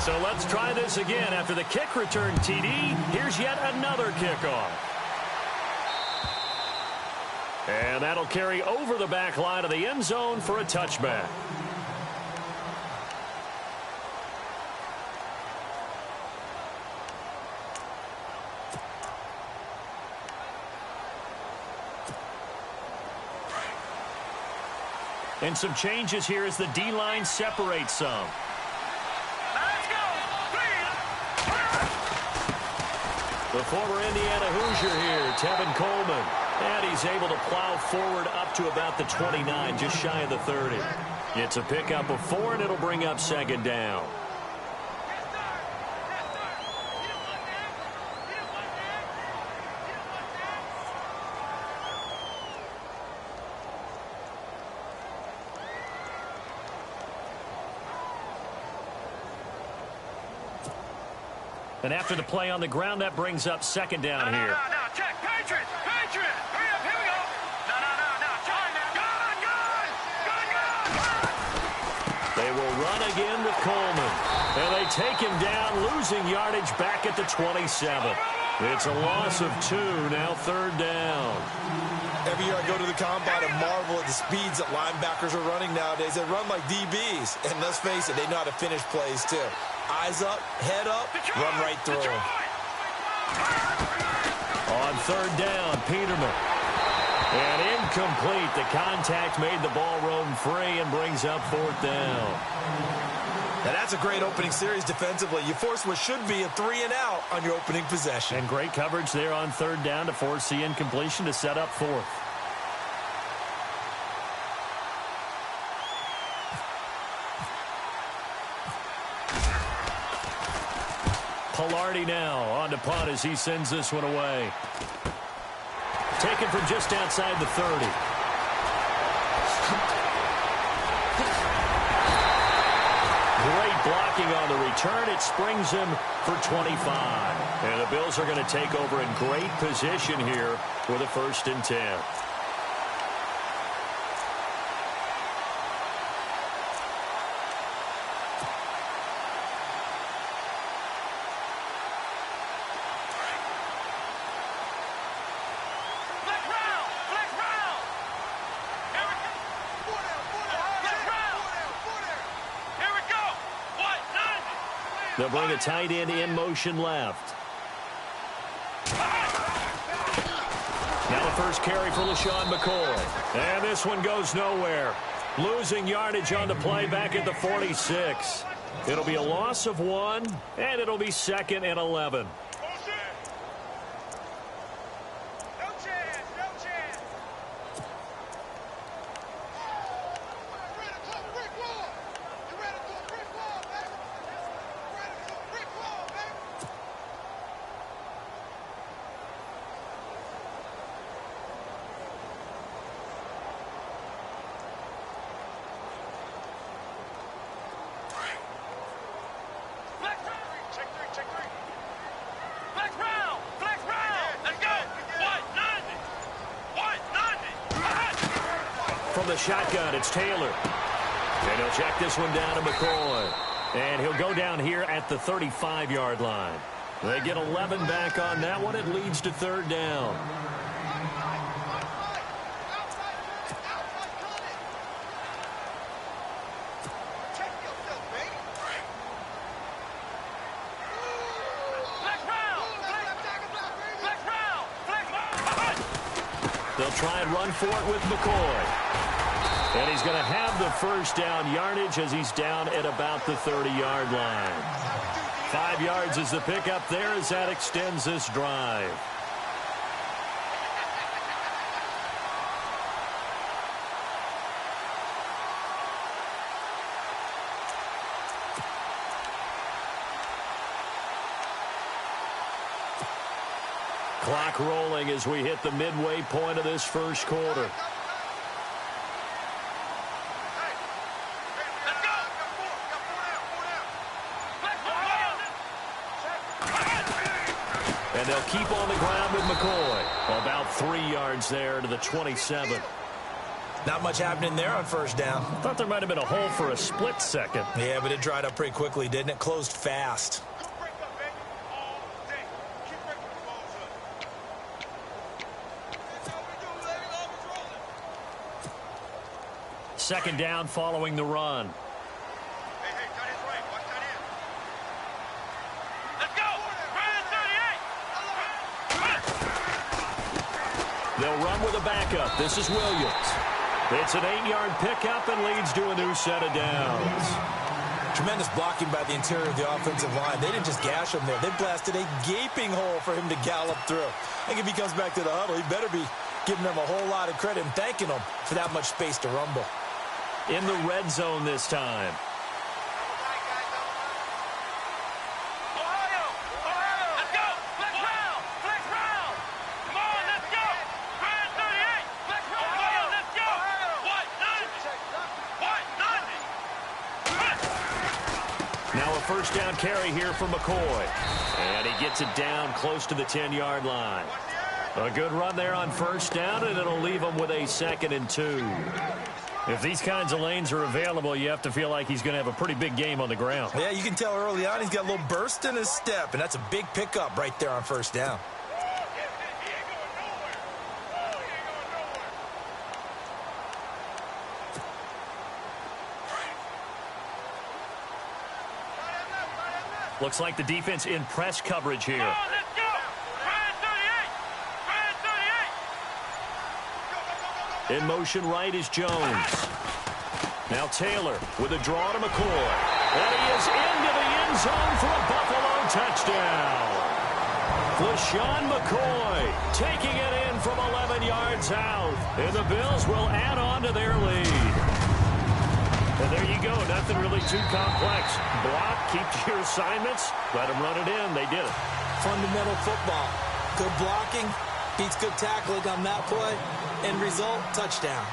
So let's try this again. After the kick return TD, here's yet another kickoff. And that'll carry over the back line of the end zone for a touchback. And some changes here as the D-line separates some. The former Indiana Hoosier here, Tevin Coleman. And he's able to plow forward up to about the 29, just shy of the 30. It's a pickup of 4, and it'll bring up second down. And after the play on the ground, that brings up second down here. No, check. Patriots! Patriots! Hurry up, here we go! No. Good! They will run again with Coleman. And they take him down, losing yardage back at the 27. It's a loss of 2, now third down. Every year I go to the combine and marvel at the speeds that linebackers are running nowadays. They run like DBs. And let's face it, they know how to finish plays too. Eyes up, head up, run right through them. On third down, Peterman. And incomplete. The contact made the ball roam free and brings up fourth down. And that's a great opening series defensively. You force what should be a 3 and out on your opening possession. And great coverage there on third down to force the incompletion to set up fourth. Pilardi now on to punt as he sends this one away. Taken from just outside the 30. Great blocking on the return. It springs him for 25. And the Bills are going to take over in great position here with a 1st and 10. They'll bring a tight end in motion left. Now the first carry for LaShawn McCoy. And this one goes nowhere. Losing yardage on the play back at the 46. It'll be a loss of 1, and it'll be 2nd and 11. From the shotgun, it's Taylor. And he'll check this one down to McCoy. And he'll go down here at the 35-yard line. They get 11 back on that one. It leads to third down. They'll try and run for it with McCoy. And he's going to have the first down yardage as he's down at about the 30-yard line. 5 yards is the pickup there as that extends this drive. Clock rolling as we hit the midway point of this first quarter. And they'll keep on the ground with McCoy. About 3 yards there to the 27. Not much happening there on first down. Thought there might have been a hole for a split second. Yeah, but it dried up pretty quickly, didn't it? Closed fast. Second down following the run. They'll run with a backup. This is Williams. It's an 8-yard pickup and leads to a new set of downs. Tremendous blocking by the interior of the offensive line. They didn't just gash him there. They blasted a gaping hole for him to gallop through. I think if he comes back to the huddle, he better be giving them a whole lot of credit and thanking them for that much space to rumble. In the red zone this time. First down carry here for McCoy. And he gets it down close to the 10-yard line. A good run there on first down, and it'll leave him with a 2nd and 2. If these kinds of lanes are available, you have to feel like he's going to have a pretty big game on the ground. Yeah, you can tell early on he's got a little burst in his step, and that's a big pickup right there on first down. Looks like the defense in press coverage here. In motion right is Jones. Now Taylor with a draw to McCoy. And he is into the end zone for a Buffalo touchdown. LaShawn McCoy taking it in from 11 yards out. And the Bills will add on to their lead. And there you go. Nothing really too complex. Block, keep to your assignments, let them run it in. They did it. Fundamental football. Good blocking, beats good tackling on that play. End result, touchdown.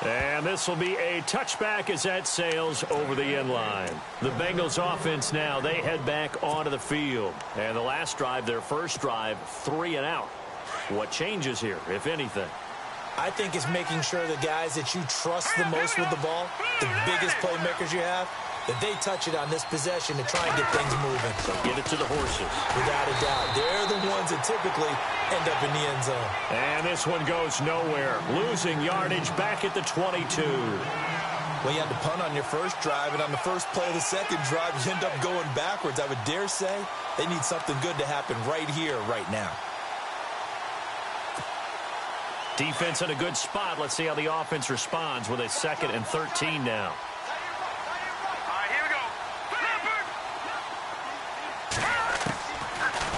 And this will be a touchback as that sails over the end line. The Bengals offense now, they head back onto the field. And the last drive, their first drive, 3 and out. What changes here, if anything? I think it's making sure the guys that you trust the most with the ball, the biggest playmakers you have, that they touch it on this possession to try and get things moving. So get it to the horses. Without a doubt. They're the ones that typically end up in the end zone. And this one goes nowhere. Losing yardage back at the 22. Well, you had to punt on your first drive, and on the first play of the second drive, you end up going backwards. I would dare say they need something good to happen right here, right now. Defense in a good spot. Let's see how the offense responds with a 2nd and 13 now.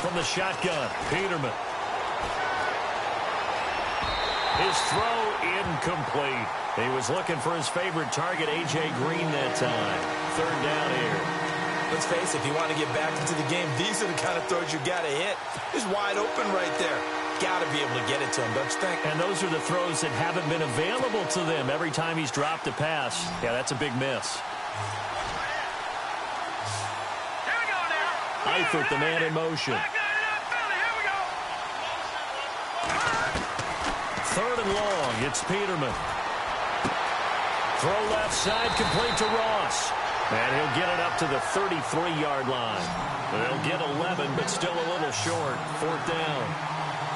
From the shotgun, Peterman. His throw incomplete. He was looking for his favorite target, A.J. Green, that time. 3rd down here. Let's face it, if you want to get back into the game, these are the kind of throws you got to hit. He's wide open right there. Got to be able to get it to him, don't you think? And those are the throws that haven't been available to them every time he's dropped a pass. Yeah, that's a big miss. Eifert, the man in motion. 3rd and long. It's Peterman. Throw left side, complete to Ross. And he'll get it up to the 33-yard line. They'll get 11, but still a little short. 4th down.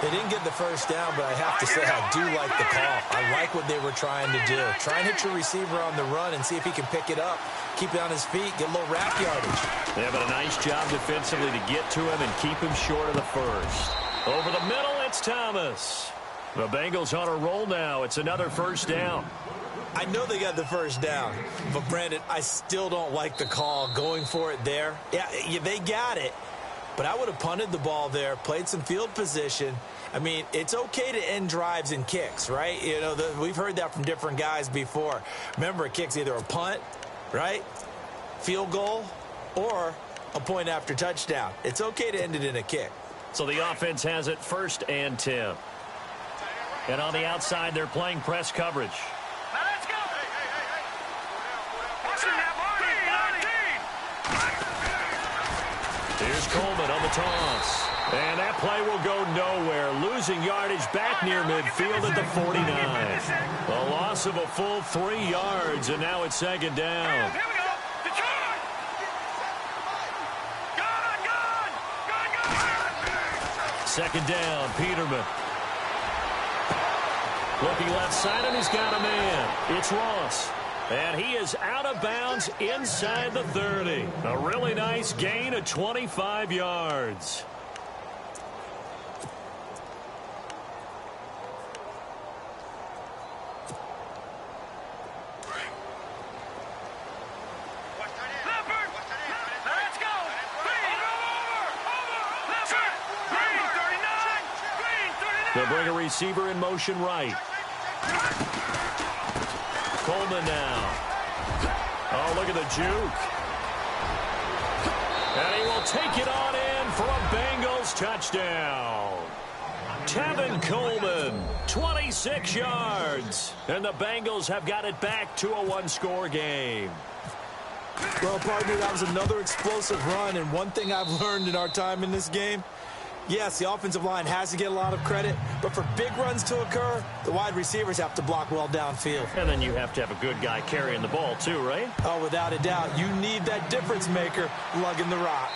They didn't get the first down, but I have to say I do like the call. I like what they were trying to do. Try and hit your receiver on the run and see if he can pick it up. Keep it on his feet, get a little wrap yardage. They have a nice job defensively to get to him and keep him short of the first. Over the middle, it's Thomas. The Bengals on a roll now. It's another first down. I know they got the first down, but Brandon, I still don't like the call going for it there. Yeah, they got it, but I would have punted the ball there, played some field position. I mean, it's okay to end drives and kicks, right? You know, we've heard that from different guys before. Remember, a kick's either a punt, right, field goal, or a point after touchdown. It's okay to end it in a kick. So the offense has it 1st and 10. And on the outside, they're playing press coverage. Now let's go. Here's Coleman on the toss. And that play will go nowhere, losing yardage back near midfield at the 49. A loss of a full 3 yards, and now it's second down. Here we go. Detroit. Gone. Second down, Peterman. Looking left side, and he's got a man. It's Ross. And he is out of bounds inside the 30. A really nice gain of 25 yards. They'll bring a receiver in motion right. Coleman now. Oh, look at the juke. And he will take it on in for a Bengals touchdown. Tevin Coleman, 26 yards. And the Bengals have got it back to a one-score game. Well, partner, that was another explosive run, and one thing I've learned in our time in this game, yes, the offensive line has to get a lot of credit, but for big runs to occur, the wide receivers have to block well downfield. And then you have to have a good guy carrying the ball too, right? Oh, without a doubt. You need that difference maker lugging the rock.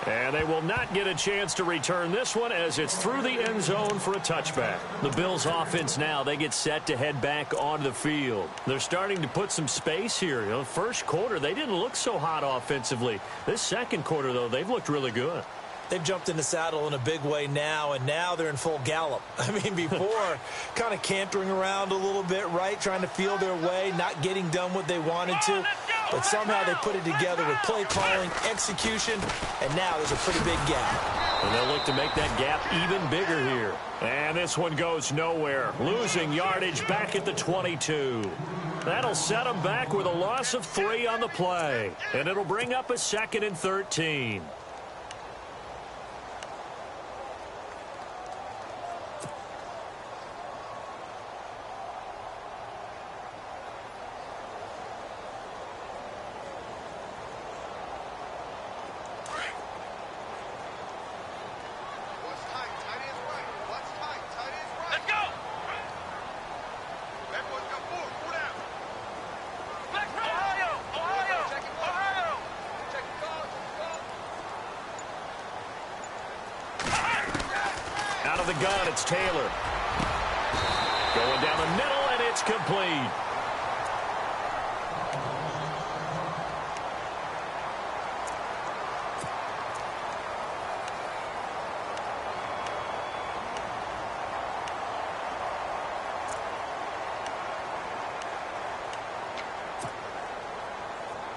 And they will not get a chance to return this one as it's through the end zone for a touchback. The Bills offense now, they get set to head back onto the field. They're starting to put some space here. You know, first quarter, they didn't look so hot offensively. This second quarter, though, they've looked really good. They've jumped in the saddle in a big way now, and now they're in full gallop. I mean, before, kind of cantering around a little bit, right, trying to feel their way, not getting done what they wanted to. But somehow they put it together with play calling, execution, and now there's a pretty big gap. And they'll look to make that gap even bigger here. And this one goes nowhere, losing yardage back at the 22. That'll set them back with a loss of 3 on the play. And it'll bring up a 2nd and 13. The gun, it's Taylor. Going down the middle, and it's complete.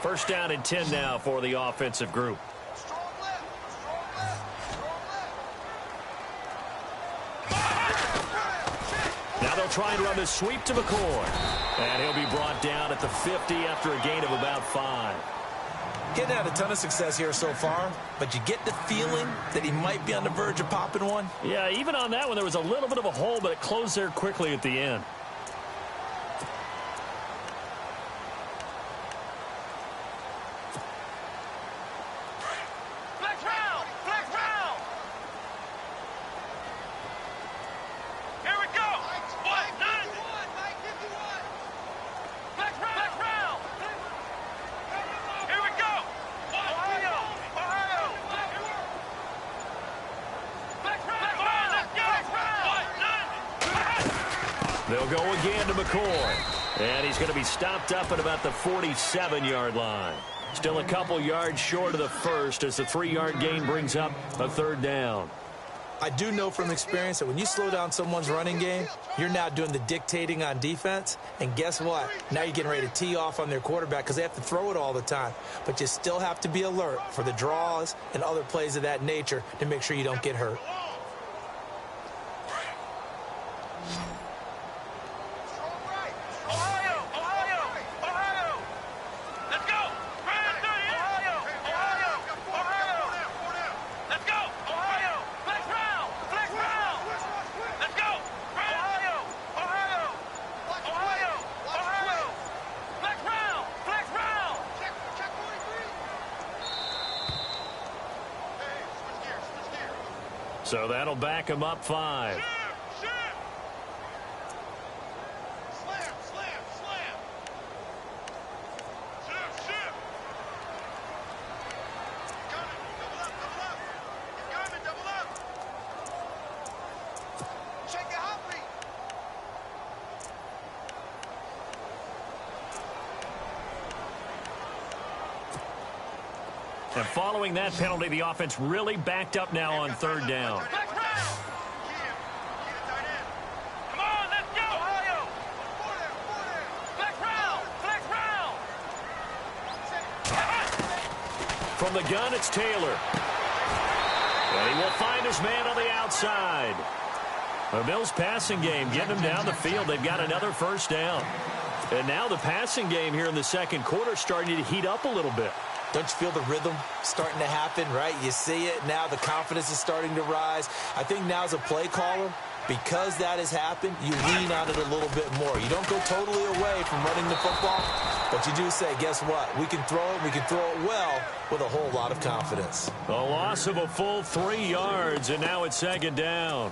First down and 10 now for the offensive group. Try and run the sweep to McCoy. And he'll be brought down at the 50 after a gain of about 5. He hadn't had a ton of success here so far, but you get the feeling that he might be on the verge of popping one. Yeah, even on that one, there was a little bit of a hole, but it closed there quickly at the end. They'll go again to McCoy. And he's going to be stopped up at about the 47-yard line. Still a couple yards short of the first as the 3-yard gain brings up a 3rd down. I do know from experience that when you slow down someone's running game, you're now doing the dictating on defense. And guess what? Now you're getting ready to tee off on their quarterback because they have to throw it all the time. But you still have to be alert for the draws and other plays of that nature to make sure you don't get hurt. So that'll back him up 5. And following that penalty, the offense really backed up now on 3rd down. From the gun, it's Taylor. And he will find his man on the outside. The Bills' passing game getting them down the field. They've got another 1st down. And now the passing game here in the 2nd quarter starting to heat up a little bit. Don't you feel the rhythm starting to happen, right? You see it now. The confidence is starting to rise. I think now as a play caller, because that has happened, you lean on it a little bit more. You don't go totally away from running the football, but you do say, guess what? We can throw it. We can throw it well with a whole lot of confidence. A loss of a full 3 yards, and now it's 2nd down.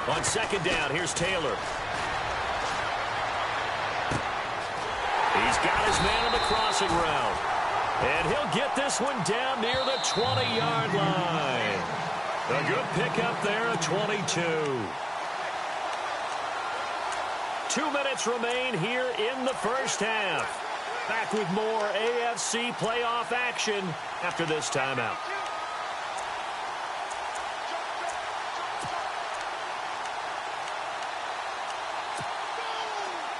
On 2nd down, here's Taylor. He's got his man on the crossing route. And he'll get this one down near the 20-yard line. A good pickup there at 22. 2 minutes remain here in the 1st half. Back with more AFC playoff action after this timeout.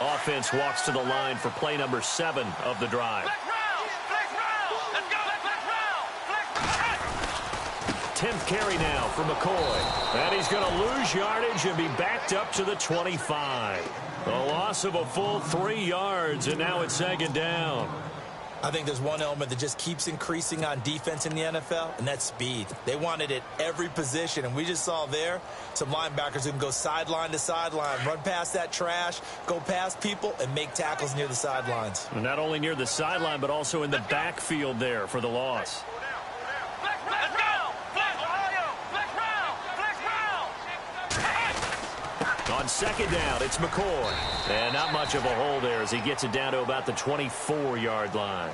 Offense walks to the line for play number 7 of the drive. 10th carry now for McCoy. And he's going to lose yardage and be backed up to the 25. A loss of a full 3 yards, and now it's 2nd down. I think there's one element that just keeps increasing on defense in the NFL, and that's speed. They want it at every position, and we just saw there some linebackers who can go sideline to sideline, run past that trash, go past people, and make tackles near the sidelines. And not only near the sideline, but also in the backfield there for the loss. On 2nd down, it's McCoy. And not much of a hole there as he gets it down to about the 24-yard line.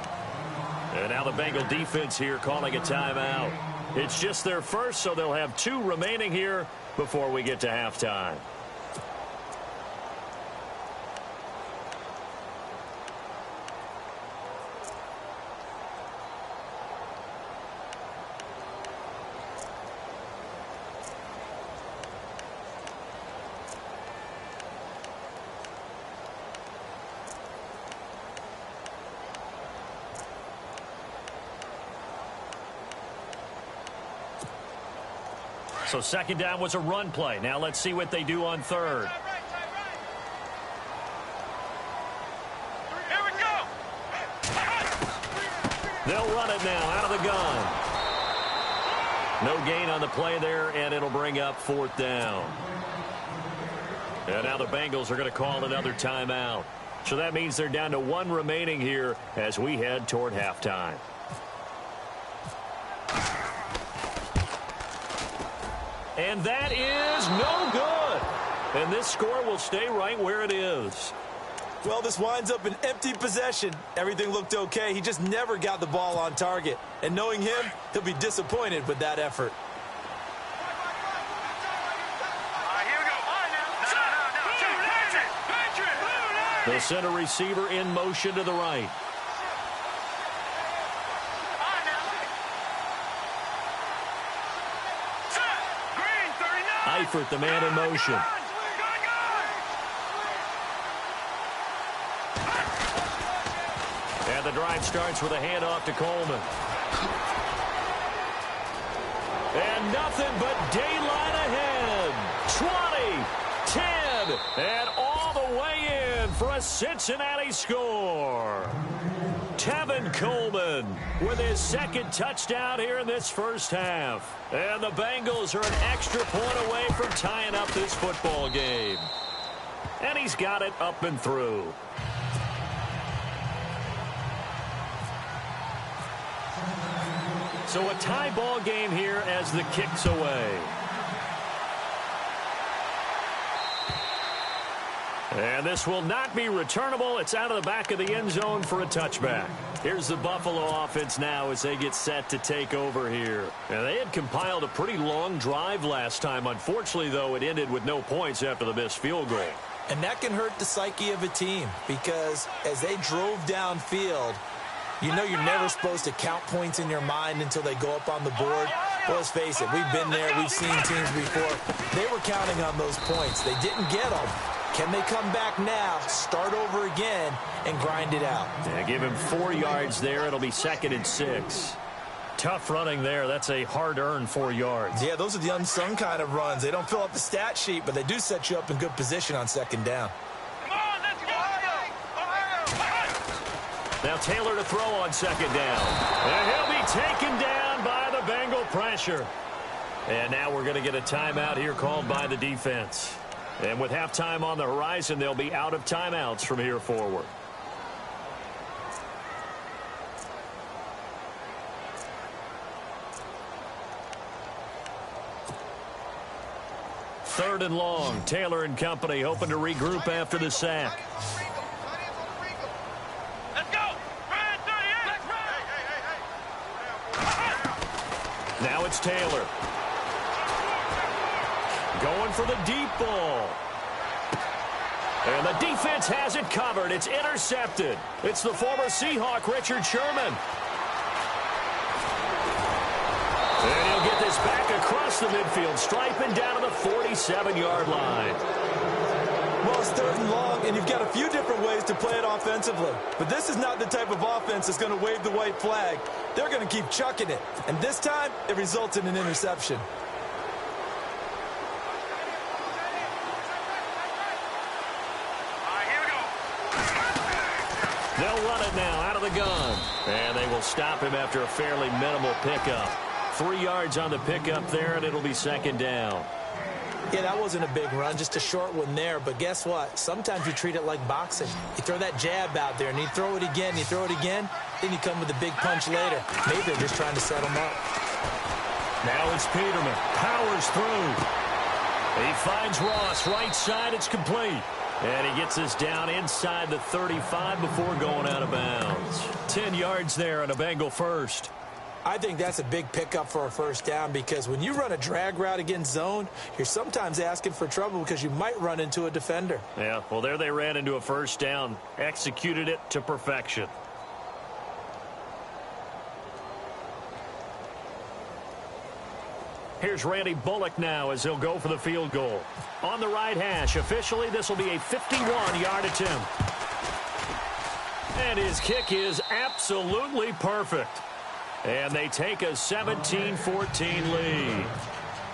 And now the Bengal defense here calling a timeout. It's just their first, so they'll have 2 remaining here before we get to halftime. So 2nd down was a run play. Now let's see what they do on 3rd. Here we go. They'll run it now out of the gun. No gain on the play there, and it'll bring up 4th down. And now the Bengals are going to call another timeout. So that means they're down to 1 remaining here as we head toward halftime. And that is no good. And this score will stay right where it is. Well, this winds up an empty possession. Everything looked okay. He just never got the ball on target. And knowing him, he'll be disappointed with that effort. Here we go. The center receiver in motion to the right. Eifert, the man in motion. And And the drive starts with a handoff to Coleman. And nothing but daylight ahead. 20, 10, and all the way in for a Cincinnati score. Tevin Coleman with his second touchdown here in this first half. And the Bengals are an extra point away from tying up this football game. And he's got it up and through. So a tie ball game here as the kick's away. And this will not be returnable. It's out of the back of the end zone for a touchback. Here's the Buffalo offense now as they get set to take over here. And they had compiled a pretty long drive last time. Unfortunately, though, it ended with no points after the missed field goal. And that can hurt the psyche of a team because as they drove downfield, you know you're never supposed to count points in your mind until they go up on the board. Well, let's face it, we've been there. We've seen teams before. They were counting on those points. They didn't get them. Can they come back now, start over again, and grind it out? Yeah, give him 4 yards there. It'll be 2nd and 6. Tough running there. That's a hard-earned 4 yards. Yeah, those are the unsung kind of runs. They don't fill up the stat sheet, but they do set you up in good position on 2nd down. Come on, let's go! Now Taylor to throw on 2nd down. And he'll be taken down by the Bengal pressure. And now we're going to get a timeout here called by the defense. And with halftime on the horizon, they'll be out of timeouts from here forward. Third and long. Taylor and company hoping to regroup after the sack. Let's go! Ryan 38! Now it's Taylor. Going for the deep ball. And the defense has it covered. It's intercepted. It's the former Seahawk, Richard Sherman. And he'll get this back across the midfield stripe and down to the 47-yard line. Well, it's 3rd and long, and you've got a few different ways to play it offensively. But this is not the type of offense that's going to wave the white flag. They're going to keep chucking it. And this time, it results in an interception. They'll run it now out of the gun. And they will stop him after a fairly minimal pickup. 3 yards on the pickup there, and it'll be 2nd down. Yeah, that wasn't a big run, just a short one there. But guess what? Sometimes you treat it like boxing. You throw that jab out there, and you throw it again, you throw it again, then you come with a big punch later. Maybe they're just trying to set him up. Now it's Peterman. Powers through. He finds Ross. Right side, it's complete. And he gets us down inside the 35 before going out of bounds. 10 yards there and a Bengal first. I think that's a big pickup for a first down because when you run a drag route against zone, you're sometimes asking for trouble because you might run into a defender. Yeah, well, there they ran into a first down. Executed it to perfection. Here's Randy Bullock now as he'll go for the field goal. On the right hash, officially, this will be a 51-yard attempt. And his kick is absolutely perfect. And they take a 17-14 lead.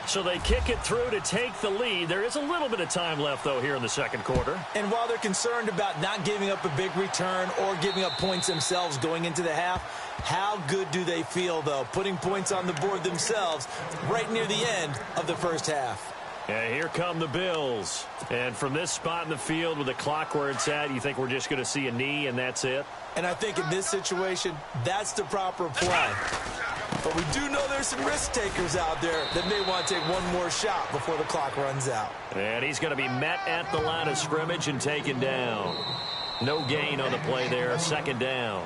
So they kick it through to take the lead. There is a little bit of time left, though, here in the second quarter. And while they're concerned about not giving up a big return or giving up points themselves going into the half, how good do they feel, though, putting points on the board themselves right near the end of the first half? And here come the Bills. And from this spot in the field with the clock where it's at, you think we're just going to see a knee and that's it? And I think in this situation, that's the proper play. But we do know there's some risk takers out there that may want to take one more shot before the clock runs out. And he's going to be met at the line of scrimmage and taken down. No gain on the play there, second down.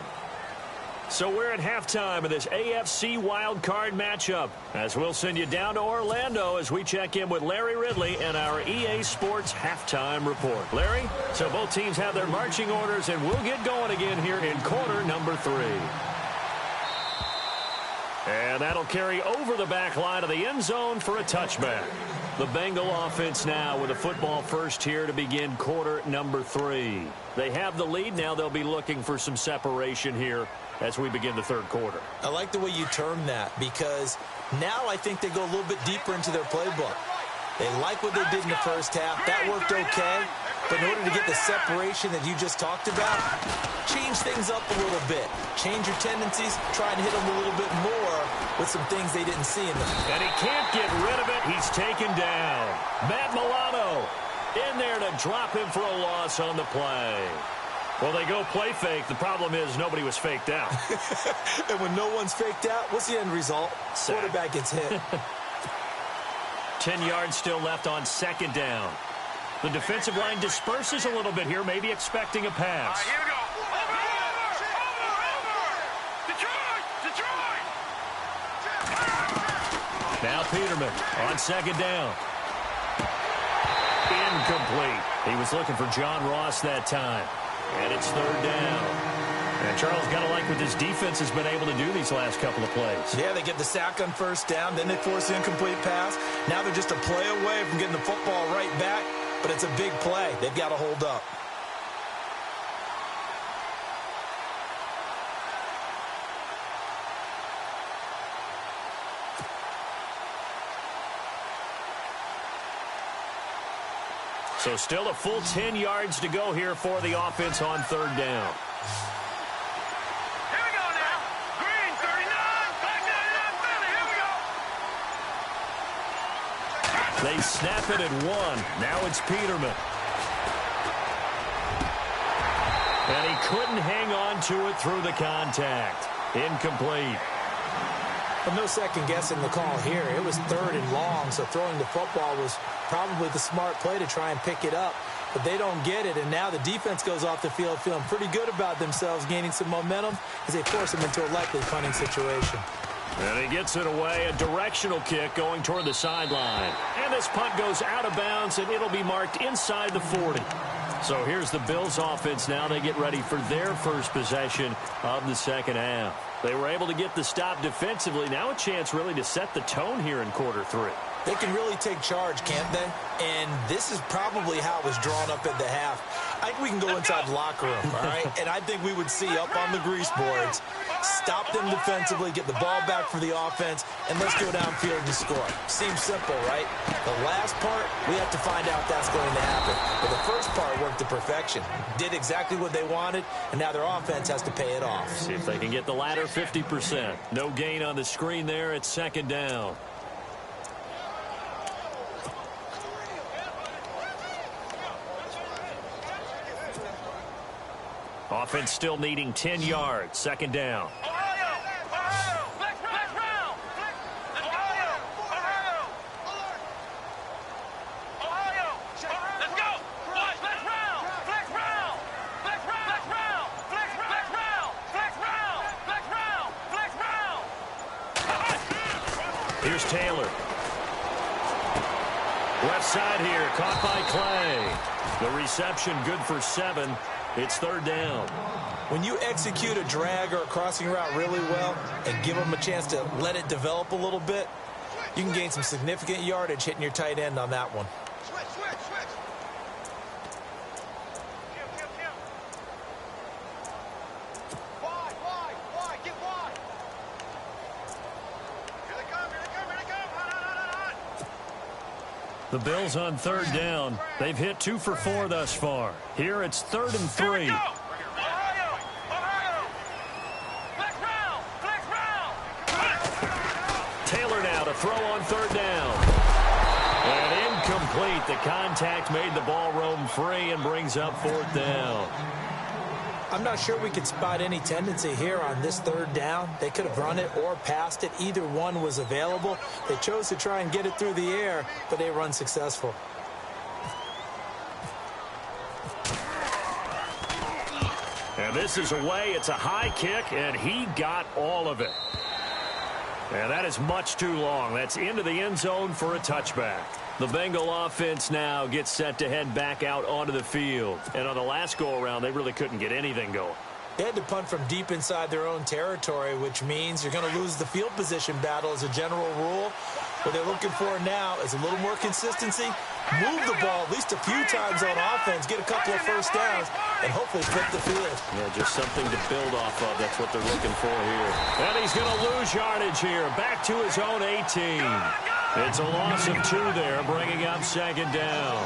So we're at halftime of this AFC wildcard matchup as we'll send you down to Orlando as we check in with Larry Ridley and our EA Sports halftime report. Larry, so both teams have their marching orders and we'll get going again here in quarter number 3. And that'll carry over the back line of the end zone for a touchback. The Bengal offense now with a football first here to begin quarter number 3. They have the lead. Now they'll be looking for some separation here as we begin the third quarter. I like the way you term that because now I think they go a little bit deeper into their playbook. They like what they did in the first half. That worked okay. But in order to get the separation that you just talked about, change things up a little bit. Change your tendencies. Try and hit them a little bit more with some things they didn't see in them. And he can't get rid of it. He's taken down. Matt Milano in there to drop him for a loss on the play. Well, they go play fake. The problem is nobody was faked out. And when no one's faked out, what's the end result? Sack. Quarterback gets hit. 10 yards still left on second down. The defensive line disperses a little bit here, maybe expecting a pass. All right, here we go. Over. Detroit. Now Peterman on second down. Incomplete. He was looking for John Ross that time. And it's third down. And Charles, got to like what this defense has been able to do these last couple of plays. Yeah, they get the sack on first down, then they force the incomplete pass. Now they're just a play away from getting the football right back, but it's a big play. They've got to hold up. So still a full 10 yards to go here for the offense on third down. Here we go now. Green, 39. Back 99, Philly. Here we go. They snap it at 1. Now it's Peterman. And he couldn't hang on to it through the contact. Incomplete. But no second guessing the call here. It was third and long, so throwing the football was probably the smart play to try and pick it up. But they don't get it, and now the defense goes off the field feeling pretty good about themselves, gaining some momentum as they force them into a likely punting situation. And he gets it away, a directional kick going toward the sideline. And this punt goes out of bounds, and it'll be marked inside the 40. So here's the Bills offense now. They get ready for their first possession of the second half. They were able to get the stop defensively. Now a chance really to set the tone here in quarter 3. They can really take charge, can't they? And this is probably how it was drawn up at the half. I think we can go inside the locker room, all right? And I think we would see up on the grease boards, stop them defensively, get the ball back for the offense, and let's go downfield and score. Seems simple, right? The last part, we have to find out if that's going to happen. But the first part worked to perfection. Did exactly what they wanted, and now their offense has to pay it off. See if they can get the latter 50%. No gain on the screen there. It's second down. Offense still needing 10 yards. Second down. Ohio. Flex round. Ohio. Let's go. Flex round. Here's Taylor. Left side here, caught by Clay. The reception good for 7. It's third down. When you execute a drag or a crossing route really well and give them a chance to let it develop a little bit, you can gain some significant yardage hitting your tight end on that one. Wide, get wide. Here they come. Hot. The Bills on third down. They've hit 2 for 4 thus far. Here it's 3rd and 3. Ohio. Flex round. Taylor now to throw on third down. And incomplete. The contact made the ball roam free and brings up 4th down. I'm not sure we could spot any tendency here on this third down. They could have run it or passed it. Either one was available. They chose to try and get it through the air, but they were unsuccessful. And this is away. It's a high kick, and he got all of it. And that is much too long. That's into the end zone for a touchback. The Bengal offense now gets set to head back out onto the field. And on the last go-around, they really couldn't get anything going. They had to punt from deep inside their own territory, which means you're going to lose the field position battle as a general rule. What they're looking for now is a little more consistency, move the ball at least a few times on offense, get a couple of first downs, and hopefully flip the field. Yeah, just something to build off of. That's what they're looking for here. And he's going to lose yardage here. Back to his own 18. It's a loss of 2 there, bringing up second down.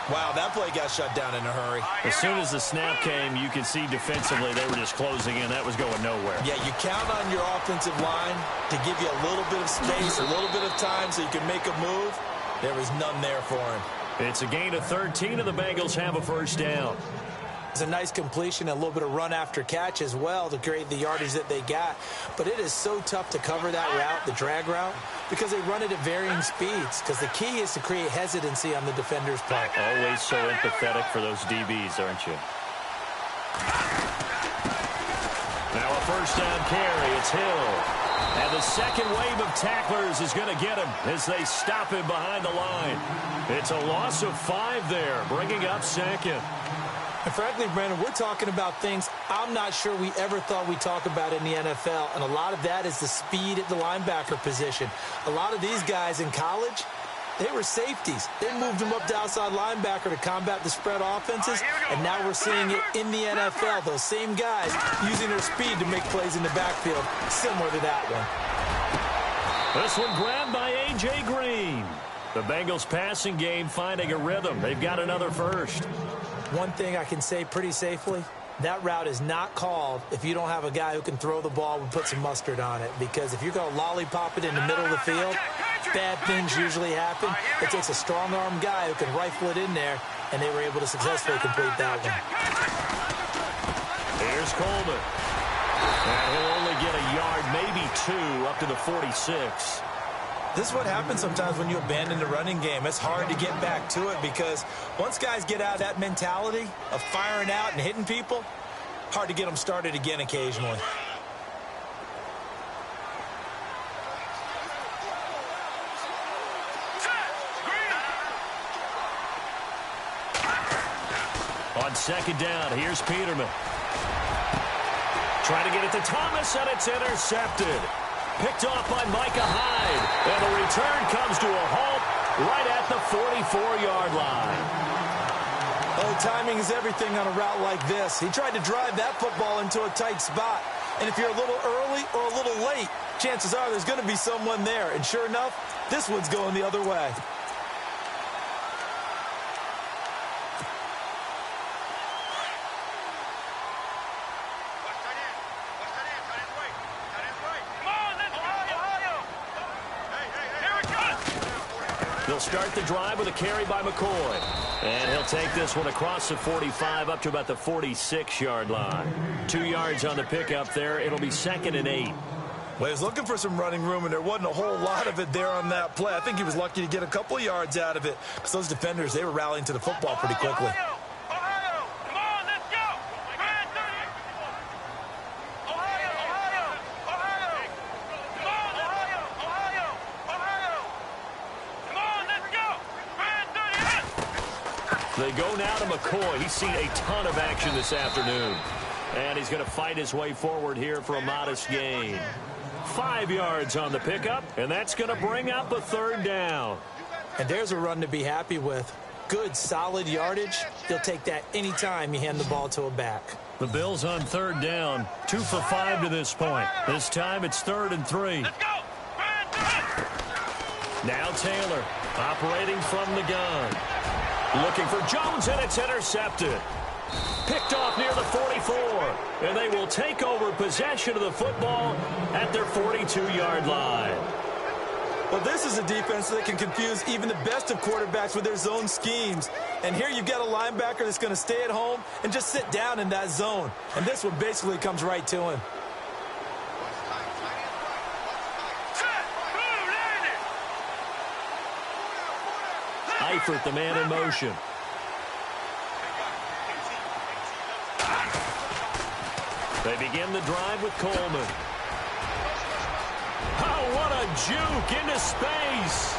Wow, that play got shut down in a hurry. As soon as the snap came, you could see defensively they were just closing in. That was going nowhere. Yeah, you count on your offensive line to give you a little bit of space, a little bit of time so you can make a move. There was none there for him. It's a gain of 13, and the Bengals have a first down. It's a nice completion, a little bit of run after catch as well to create the yardage that they got. But it is so tough to cover that route, the drag route, because they run it at varying speeds. Because the key is to create hesitancy on the defender's part. Always so empathetic for those DBs, aren't you? Now a first down carry. It's Hill. And the second wave of tacklers is going to get him as they stop him behind the line. It's a loss of 5 there, bringing up second. And frankly, Brandon, we're talking about things I'm not sure we ever thought we'd talk about in the NFL. And a lot of that is the speed at the linebacker position. A lot of these guys in college, they were safeties. They moved them up to outside linebacker to combat the spread offenses. And now we're seeing it in the NFL. Those same guys using their speed to make plays in the backfield, similar to that one. This one grabbed by A.J. Green. The Bengals passing game finding a rhythm. They've got another first. One thing I can say pretty safely, that route is not called if you don't have a guy who can throw the ball and put some mustard on it. Because if you're going to lollipop it in the middle of the field, bad things usually happen. It takes a strong-arm guy who can rifle it in there, and they were able to successfully complete that one. Here's Coleman. And he'll only get a yard, maybe 2, up to the 46. This is what happens sometimes when you abandon the running game. It's hard to get back to it because once guys get out of that mentality of firing out and hitting people, hard to get them started again occasionally. On second down, here's Peterman. Trying to get it to Thomas, and it's intercepted. Picked off by Micah Hyde. And the return comes to a halt right at the 44-yard line. Oh, timing is everything on a route like this. He tried to drive that football into a tight spot. And if you're a little early or a little late, chances are there's going to be someone there. And sure enough, this one's going the other way. They'll start the drive with a carry by McCoy. And he'll take this one across the 45 up to about the 46-yard line. 2 yards on the pickup there. It'll be 2nd and 8. Well, he was looking for some running room, and there wasn't a whole lot of it there on that play. I think he was lucky to get a couple of yards out of it because those defenders, they were rallying to the football pretty quickly. They go now to McCoy. He's seen a ton of action this afternoon. And he's going to fight his way forward here for a modest gain. 5 yards on the pickup, and that's going to bring up a 3rd down. And there's a run to be happy with. Good, solid yardage. He'll take that anytime you hand the ball to a back. The Bills on 3rd down. 2 for 5 to this point. This time it's 3rd and 3. Now Taylor operating from the gun. Looking for Jones, and it's intercepted. Picked off near the 44. And they will take over possession of the football at their 42-yard line. Well, this is a defense that can confuse even the best of quarterbacks with their zone schemes. And here you've got a linebacker that's going to stay at home and just sit down in that zone. And this one basically comes right to him. Eifert, the man in motion. They begin the drive with Coleman. Oh, what a juke into space.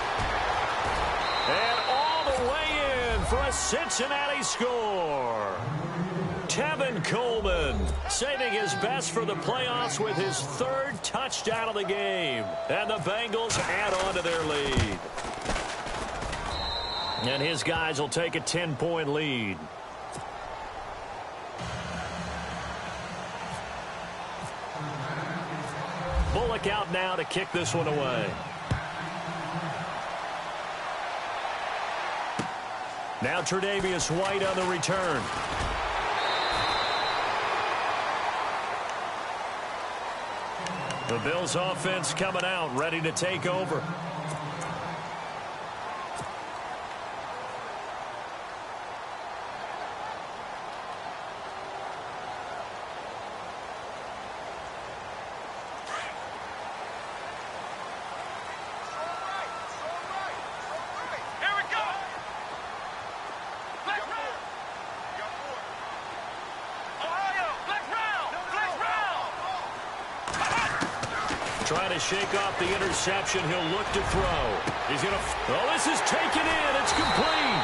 And all the way in for a Cincinnati score. Tevin Coleman saving his best for the playoffs with his third touchdown of the game. And the Bengals add on to their lead. And his guys will take a 10-point lead. Bullock out now to kick this one away. Now Tre'Davious White on the return. The Bills offense coming out, ready to take over. Trying to shake off the interception. He'll look to throw. He's going to... Oh, this is taken in. It's complete.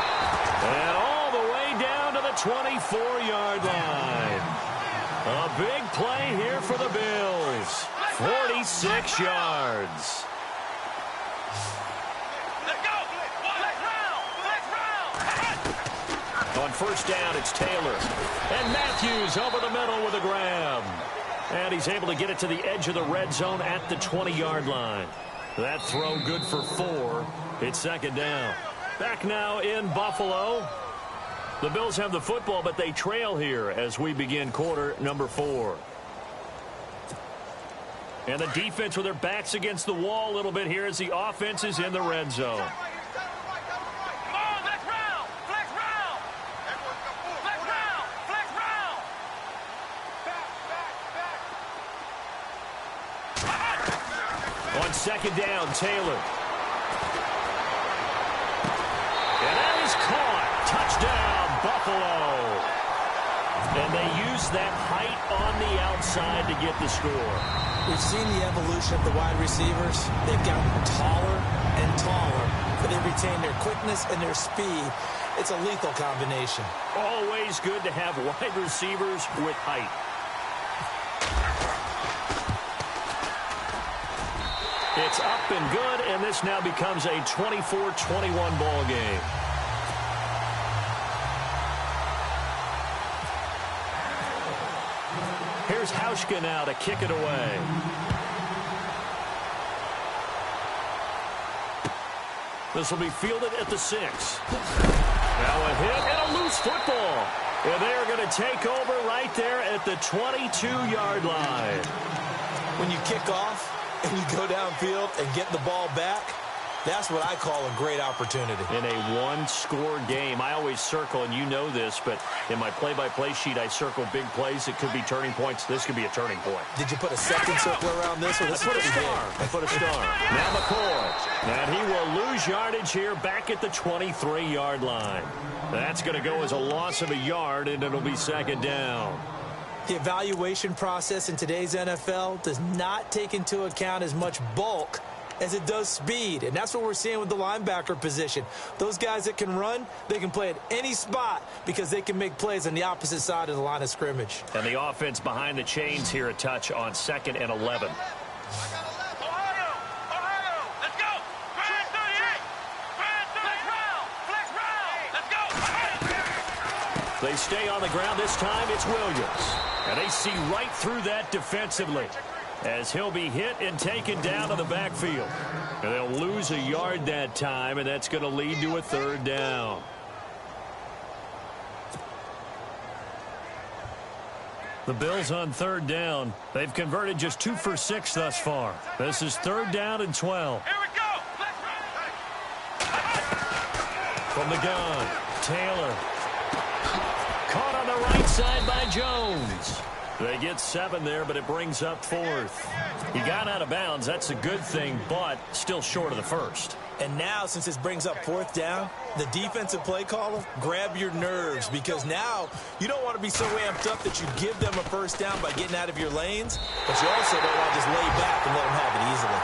And all the way down to the 24-yard line. A big play here for the Bills. 46 yards. Let's go. On first down, it's Taylor. And Matthews over the middle with a grab. And he's able to get it to the edge of the red zone at the 20-yard line. That throw good for 4. It's second down. Back now in Buffalo. The Bills have the football, but they trail here as we begin quarter number 4. And the defense with their backs against the wall a little bit here as the offense is in the red zone. On second down, Taylor. And that is caught. Touchdown, Buffalo. And they use that height on the outside to get the score. We've seen the evolution of the wide receivers. They've gotten taller and taller, but they retain their quickness and their speed. It's a lethal combination. Always good to have wide receivers with height. It's up and good, and this now becomes a 24-21 ball game. Here's Hauschka now to kick it away. This will be fielded at the 6. Now a hit and a loose football. And they are going to take over right there at the 22-yard line. When you kick off and you go downfield and get the ball back, that's what I call a great opportunity. In a one-score game, I always circle, and you know this, but in my play-by-play sheet, I circle big plays. It could be turning points. This could be a turning point. Did you put a second circle around this? Or this I put a star. I put a star. Now McCoy. And he will lose yardage here back at the 23-yard line. That's going to go as a loss of a yard, and it'll be second down. The evaluation process in today's NFL does not take into account as much bulk as it does speed, and that's what we're seeing with the linebacker position. Those guys that can run, they can play at any spot because they can make plays on the opposite side of the line of scrimmage. And the offense behind the chains here a touch on 2nd and 11. They stay on the ground. This time it's Williams. And they see right through that defensively as he'll be hit and taken down to the backfield. And they'll lose a yard that time, and that's going to lead to a third down. The Bills on third down. They've converted just 2 for 6 thus far. This is 3rd down and 12. Here we go. From the gun, Taylor. Caught on the right side by Jones. They get 7 there, but it brings up 4th. He got out of bounds. That's a good thing, but still short of the first. And now, since this brings up 4th down, the defensive play caller, grab your nerves, because now you don't want to be so amped up that you give them a first down by getting out of your lanes, but you also don't want to just lay back and let them have it easily.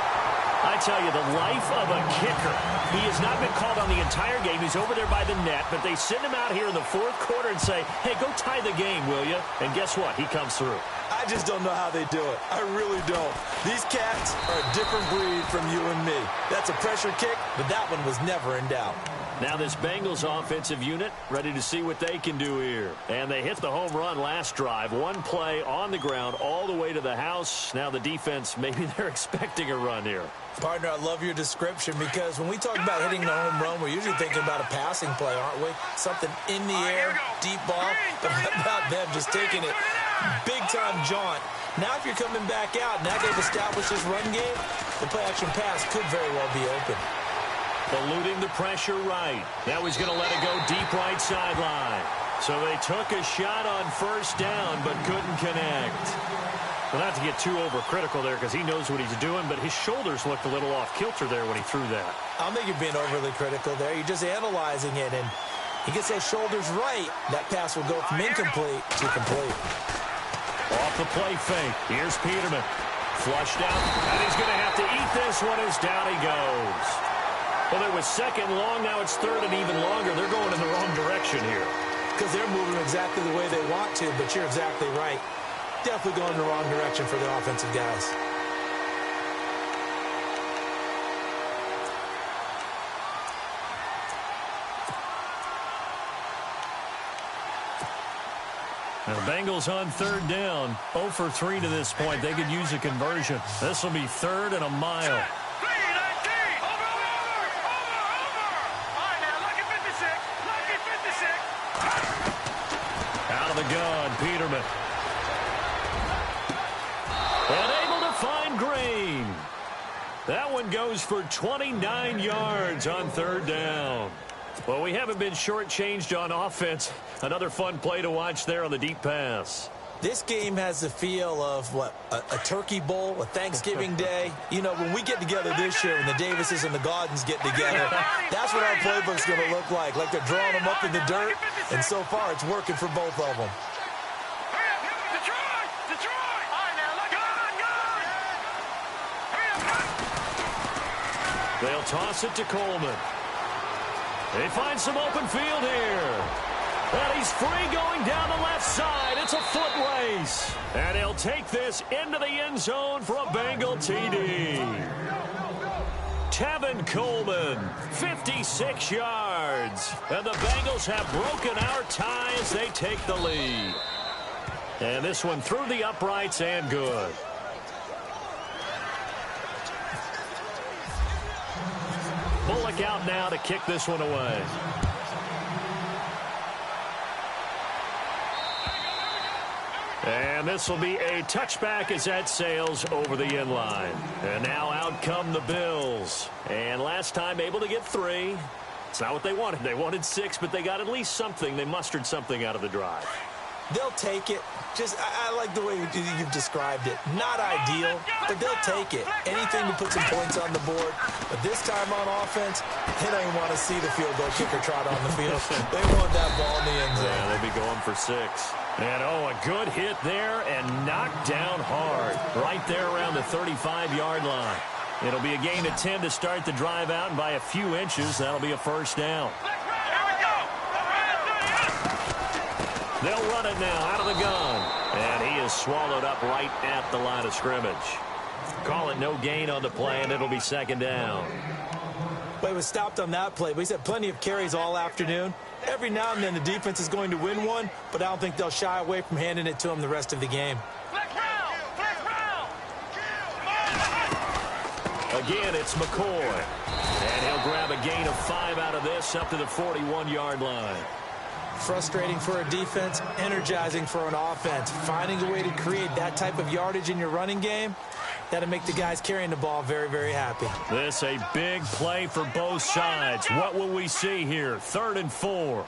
I tell you, the life of a kicker. He has not been called on the entire game. He's over there by the net, but they send him out here in the fourth quarter and say, hey, go tie the game, will you? And guess what? He comes through. I just don't know how they do it. I really don't. These cats are a different breed from you and me. That's a pressure kick, but that one was never in doubt. Now this Bengals offensive unit ready to see what they can do here. And they hit the home run last drive. One play on the ground all the way to the house. Now the defense, maybe they're expecting a run here. Partner, I love your description because when we talk about hitting the home run, we're usually thinking about a passing play, aren't we? Something in the air, deep ball. But how about them just taking it big-time jaunt? Now if you're coming back out, now they've established this run game, the play-action pass could very well be open. Eluding the pressure right. Now he's going to let it go deep right sideline. So they took a shot on first down, but couldn't connect. Well, not to get too overcritical there because he knows what he's doing, but his shoulders looked a little off kilter there when he threw that. I don't think you're being overly critical there. You're just analyzing it, and he gets those shoulders right. That pass will go from incomplete to complete. Off the play fake. Here's Peterman. Flushed out, and he's going to have to eat this one as down he goes. Well, it was second long. Now it's third and even longer. They're going in the wrong direction here. Because they're moving exactly the way they want to, but you're exactly right. Definitely going in the wrong direction for the offensive guys. Now the Bengals on third down. 0 for 3 to this point. They could use a conversion. This will be third and a mile. Out of the gun, Peterman. And able to find Green. That one goes for 29 yards on third down. Well, we haven't been shortchanged on offense. Another fun play to watch there on the deep pass. This game has the feel of, what, a turkey bowl, a Thanksgiving day. You know, when we get together this year, when the Davises and the Gaudens get together, that's what our playbook's going to look like. Like they're drawing them up in the dirt, and so far it's working for both of them. They'll toss it to Coleman. They find some open field here. And he's free going down the left side. It's a foot race. And he'll take this into the end zone for a Bengal TD. Tevin Coleman, 56 yards. And the Bengals have broken our tie as they take the lead. And this one through the uprights and good. Bullock out now to kick this one away. And this will be a touchback as that sails over the end line. And now out come the Bills. And last time able to get 3. It's not what they wanted. They wanted 6, but they got at least something. They mustered something out of the drive. They'll take it. I like the way you've described it. Not ideal, but they'll take it. Anything to put some points on the board. But this time on offense, they don't even want to see the field goal kicker trot on the field. They want that ball in the end zone. Yeah, they'll be going for 6. And, a good hit there and knocked down hard. Right there around the 35-yard line. It'll be a gain of 10 to start the drive out, and by a few inches, that'll be a first down. They'll run it now out of the gun. And he is swallowed up right at the line of scrimmage. Call it no gain on the play, and it'll be second down. Well, he was stopped on that play, but he's had plenty of carries all afternoon. Every now and then the defense is going to win one, but I don't think they'll shy away from handing it to him the rest of the game. Again, it's McCoy. And he'll grab a gain of 5 out of this up to the 41-yard line. Frustrating for a defense, energizing for an offense. Finding a way to create that type of yardage in your running game, that'll make the guys carrying the ball very, very happy. This a big play for both sides. What will we see here? 3rd and 4.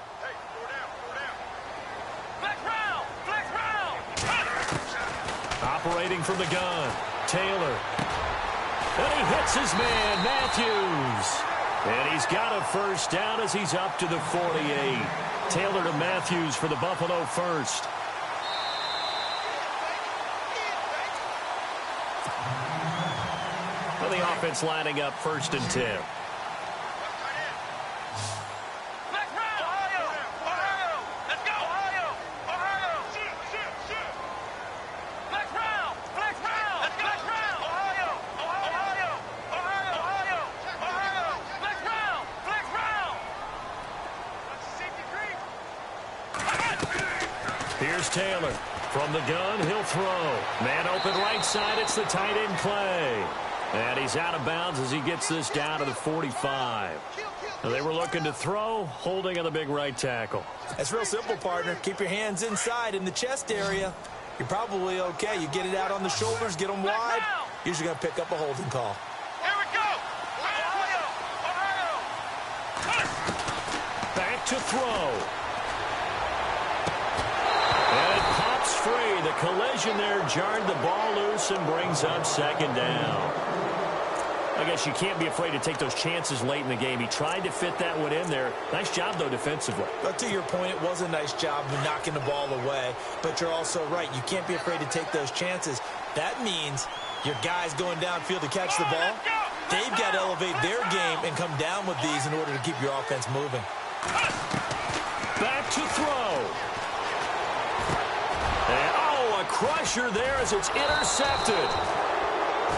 Operating from the gun. Taylor. And he hits his man, Matthews. And he's got a first down as he's up to the 48. Taylor to Matthews for the Buffalo first. Well, the offense lining up 1st and 10. Here's Taylor. From the gun, he'll throw. Man open right side, it's the tight end Clay. And he's out of bounds as he gets this down to the 45. Now they were looking to throw, holding on the big right tackle. That's real simple, partner. Keep your hands inside in the chest area. You're probably okay. You get it out on the shoulders, get them wide. Usually going to pick up a holding call. Here we go. Back to throw. And it pops free. The collision there jarred the ball loose and brings up 2nd down. I guess you can't be afraid to take those chances late in the game. He tried to fit that one in there. Nice job, though, defensively. But to your point, it was a nice job of knocking the ball away. But you're also right. You can't be afraid to take those chances. That means your guys going downfield to catch the ball, they've got to elevate their game and come down with these in order to keep your offense moving. Back to throw. And, a crusher there as it's intercepted.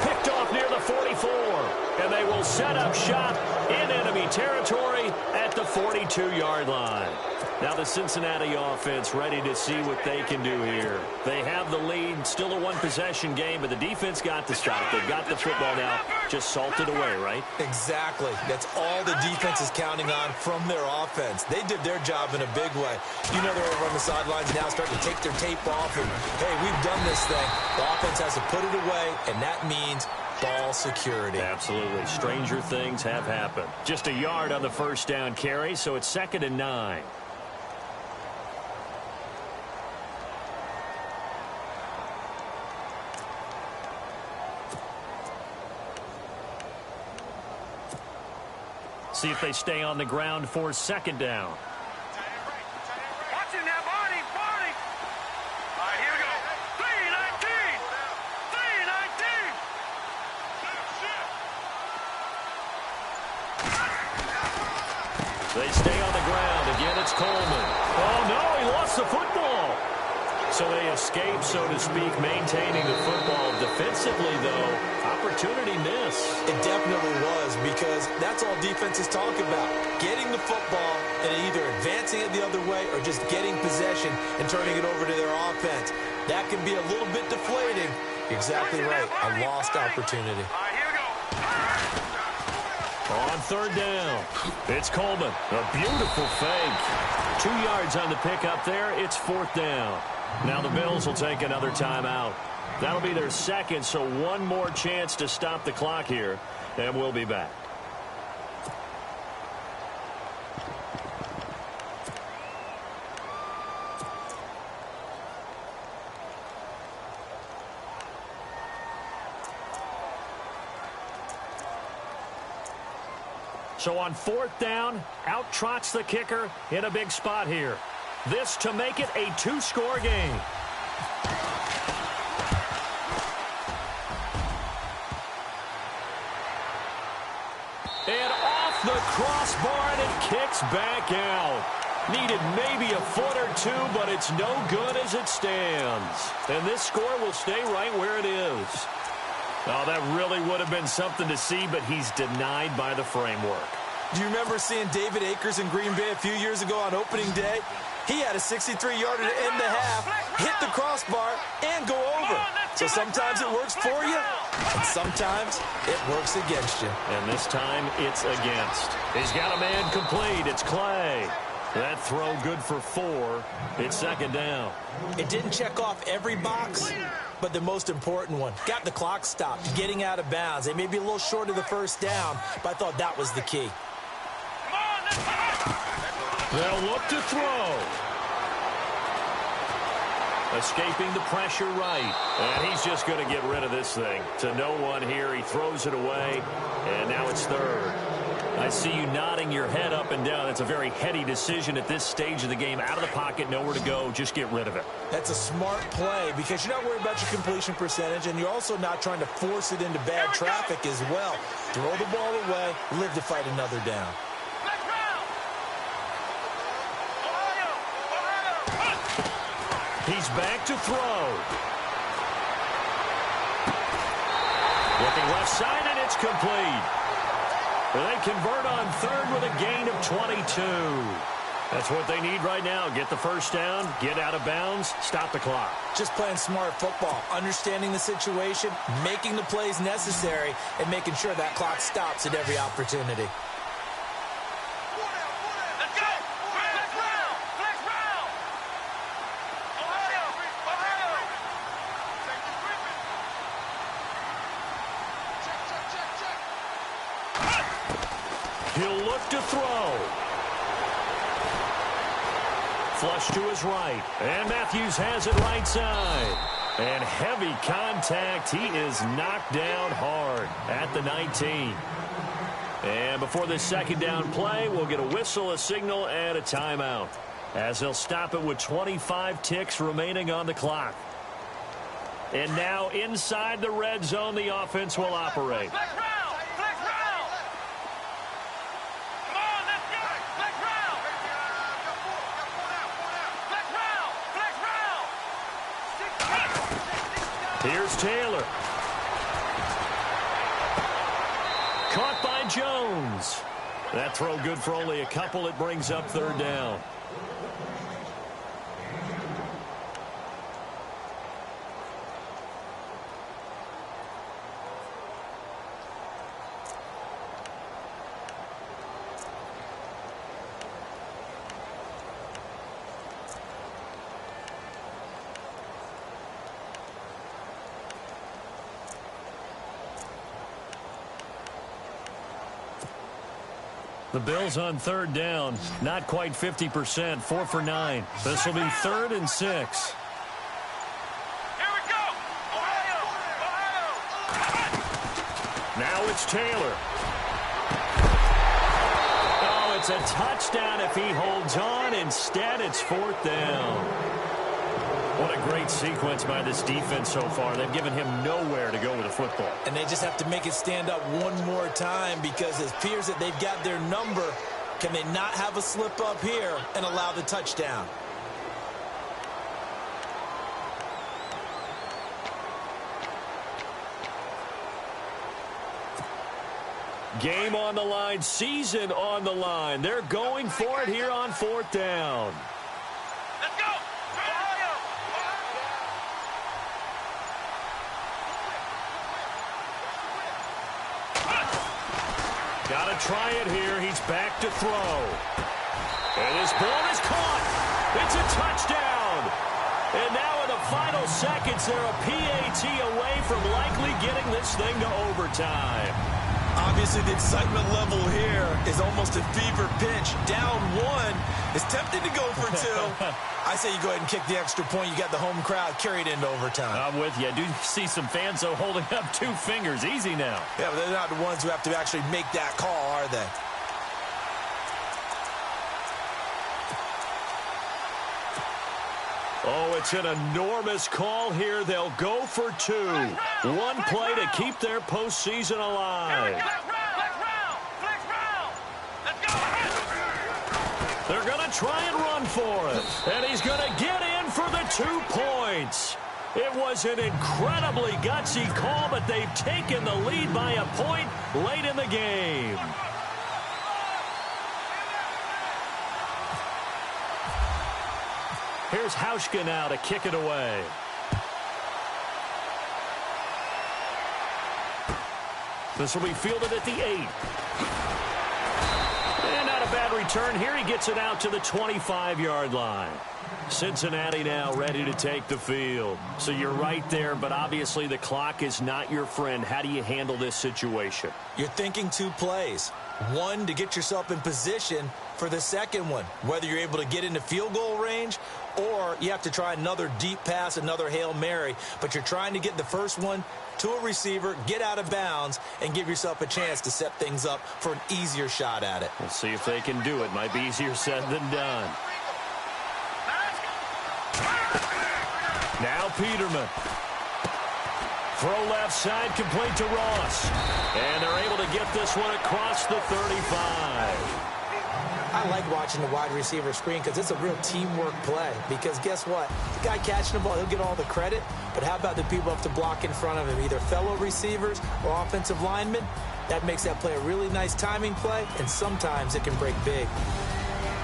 Picked off near the 44. And they will set up shop in enemy territory at the 42-yard line. Now the Cincinnati offense ready to see what they can do here. They have the lead, still a one-possession game, but the defense got the stop. They've got the football now, just salted away, right? Exactly. That's all the defense is counting on from their offense. They did their job in a big way. You know they're over on the sidelines now starting to take their tape off and, hey, we've done this thing. The offense has to put it away, and that means ball security. Absolutely. Stranger things have happened. Just a yard on the 1st down carry, so it's 2nd and 9. See if they stay on the ground for 2nd down. Watch it now, Barney. All right, here we go. 3-19. 3-19. They stay on the ground. Again, it's Coleman. Oh, no, he lost the football. So they escape, so to speak, maintaining the football. Defensively, though, opportunity miss. It definitely was, because that's all defenses talk about. Getting the football and either advancing it the other way or just getting possession and turning it over to their offense. That can be a little bit deflating. Exactly right. A lost opportunity. All right, here we go. On 3rd down, it's Coleman. A beautiful fake. 2 yards on the pickup there. It's 4th down. Now the Bills will take another timeout. That'll be their 2nd, so one more chance to stop the clock here, and we'll be back. So on 4th down, out trots the kicker in a big spot here. This to make it a 2-score game. And off the crossbar, and it kicks back out. Needed maybe a foot or two, but it's no good as it stands. And this score will stay right where it is. Oh, that really would have been something to see, but he's denied by the framework. Do you remember seeing David Akers in Green Bay a few years ago on opening day? He had a 63-yarder to end the half, hit the crossbar, and go over. So sometimes it works for you, and sometimes it works against you. And this time, it's against. He's got a man complete. It's Clay. That throw good for 4. It's 2nd down. It didn't check off every box, but the most important one. Got the clock stopped, getting out of bounds. They may be a little short of the 1st down, but I thought that was the key. They'll look to throw. Escaping the pressure right. And he's just going to get rid of this thing. To no one here. He throws it away. And now it's 3rd. I see you nodding your head up and down. That's a very heady decision at this stage of the game. Out of the pocket, nowhere to go. Just get rid of it. That's a smart play because you're not worried about your completion percentage, and you're also not trying to force it into bad traffic as well. Throw the ball away, live to fight another down. He's back to throw. Looking left side, and it's complete. They convert on third with a gain of 22. That's what they need right now. Get the first down, get out of bounds, stop the clock. Just playing smart football, understanding the situation, making the plays necessary, and making sure that clock stops at every opportunity. He'll look to throw. Flush to his right. And Matthews has it right side. And heavy contact. He is knocked down hard at the 19. And before this second down play, we'll get a whistle, a signal, and a timeout, as they'll stop it with 25 ticks remaining on the clock. And now inside the red zone, the offense will operate. Here's Taylor. Caught by Jones. That throw good for only a couple. It brings up third down. The Bills on third down, not quite 50%, 4 for 9. This will be 3rd and 6. Here we go. Ohio. Now it's Taylor. Oh, it's a touchdown if he holds on. Instead, it's 4th down. What a great sequence by this defense so far. They've given him nowhere to go with the football. And they just have to make it stand up one more time, because it appears that they've got their number. Can they not have a slip up here and allow the touchdown? Game on the line, season on the line. They're going for it here on 4th down. Let's go. Ohio. Got to try it here. He's back to throw. And his ball is caught. It's a touchdown. And now in the final seconds, they're a PAT away from likely getting this thing to overtime. Obviously, the excitement level here is almost a fever pitch. Down 1 is tempted to go for 2. I say you go ahead and kick the extra point. You got the home crowd carried into overtime. I'm with you. I do see some fans, though, holding up 2 fingers. Easy now. Yeah, but they're not the ones who have to actually make that call, are they? Oh, it's an enormous call here. They'll go for 2. One play to keep their postseason alive. They're going to try and run for it. And he's going to get in for the 2 points. It was an incredibly gutsy call, but they've taken the lead by a point late in the game. Here's Hauschka now to kick it away. This will be fielded at the 8. And not a bad return here. He gets it out to the 25-yard line. Cincinnati now ready to take the field. So you're right there, but obviously the clock is not your friend. How do you handle this situation? You're thinking 2 plays. 1 to get yourself in position, for the second one, whether you're able to get into field goal range or you have to try another deep pass, another Hail Mary, but you're trying to get the first one to a receiver, get out of bounds, and give yourself a chance to set things up for an easier shot at it. We'll see if they can do it. Might be easier said than done. Now Peterman. Throw left side, complete to Ross. And they're able to get this one across the 35. I like watching the wide receiver screen because it's a real teamwork play. Because guess what? The guy catching the ball, he'll get all the credit. But how about the people who have to block in front of him, either fellow receivers or offensive linemen? That makes that play a really nice timing play, and sometimes it can break big.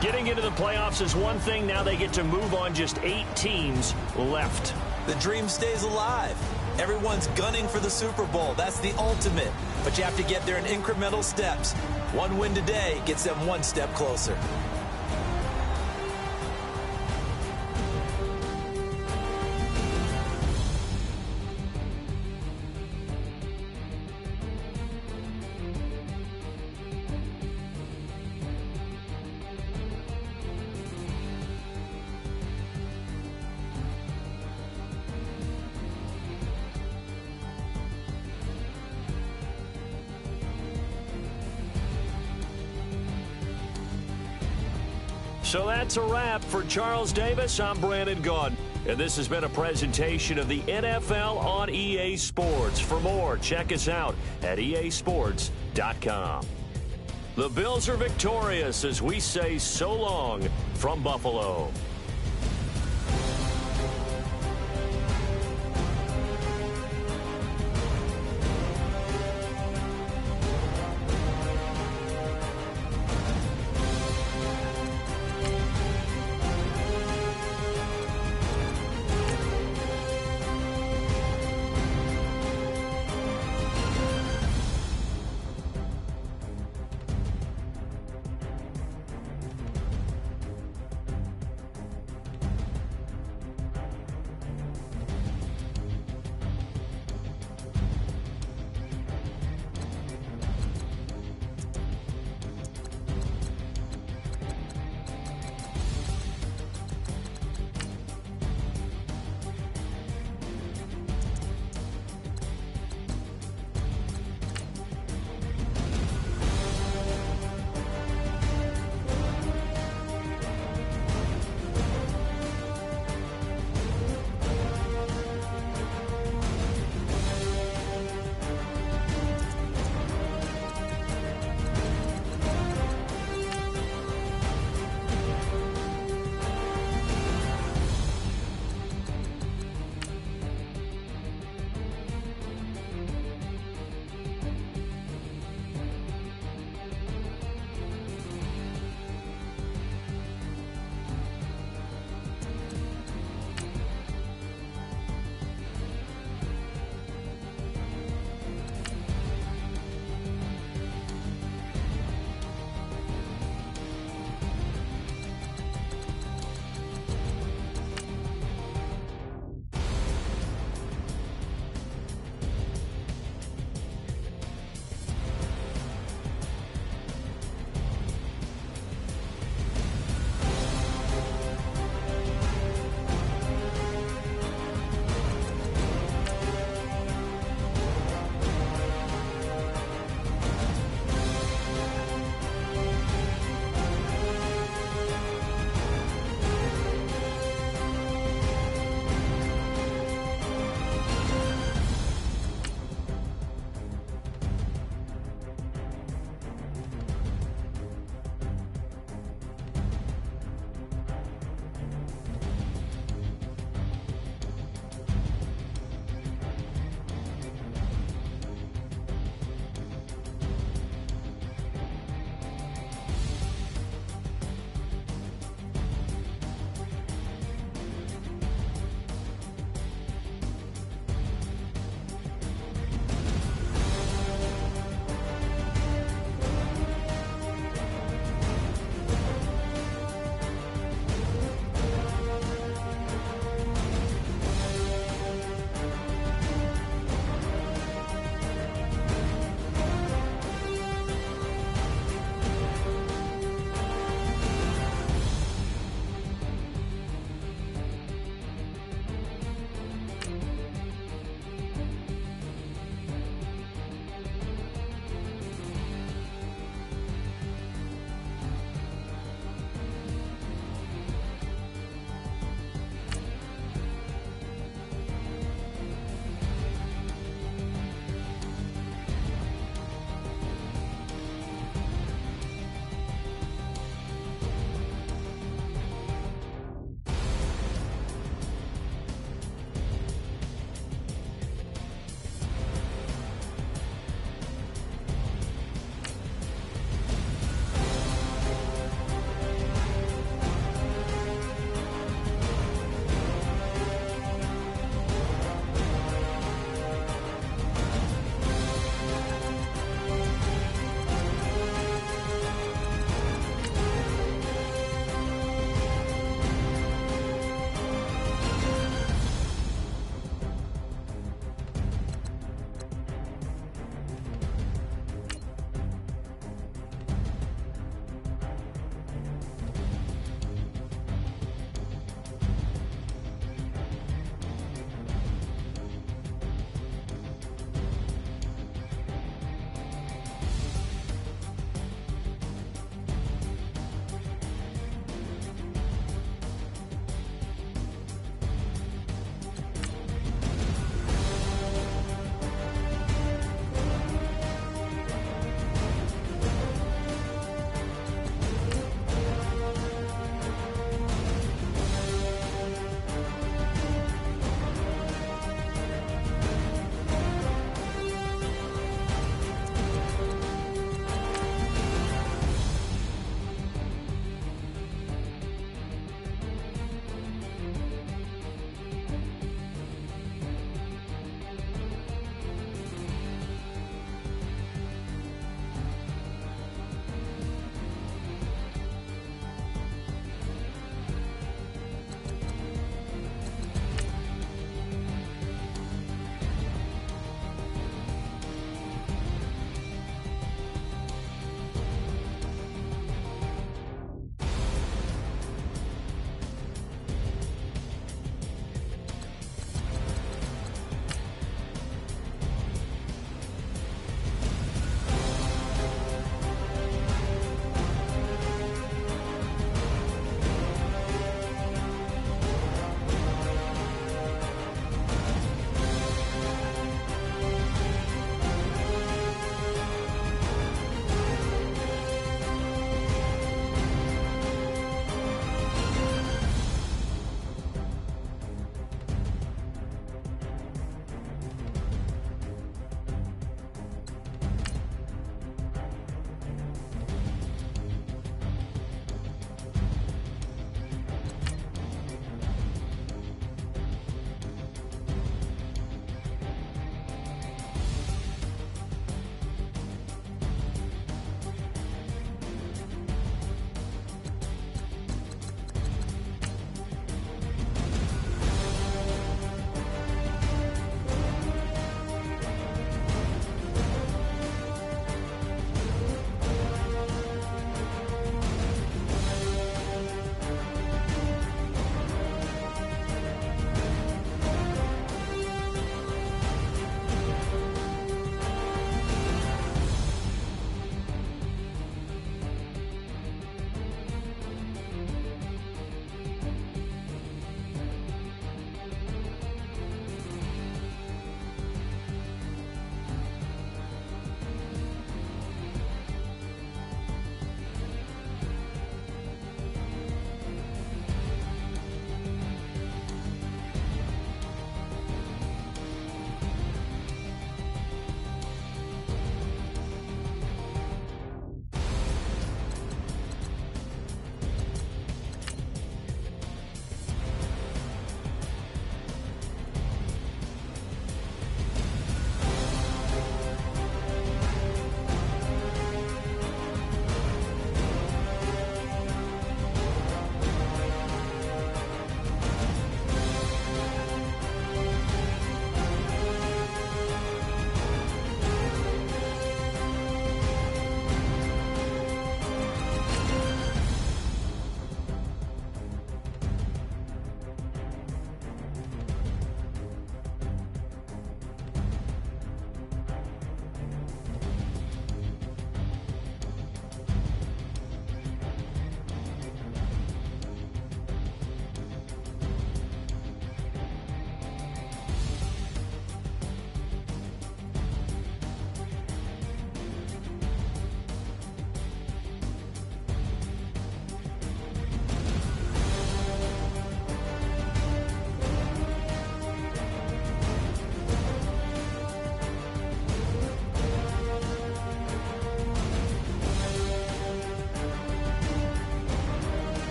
Getting into the playoffs is one thing. Now they get to move on. Just 8 teams left. The dream stays alive. Everyone's gunning for the Super Bowl. That's the ultimate. But you have to get there in incremental steps. One win today gets them one step closer. So that's a wrap. For Charles Davis, I'm Brandon Gaudin. And this has been a presentation of the NFL on EA Sports. For more, check us out at easports.com. The Bills are victorious as we say so long from Buffalo.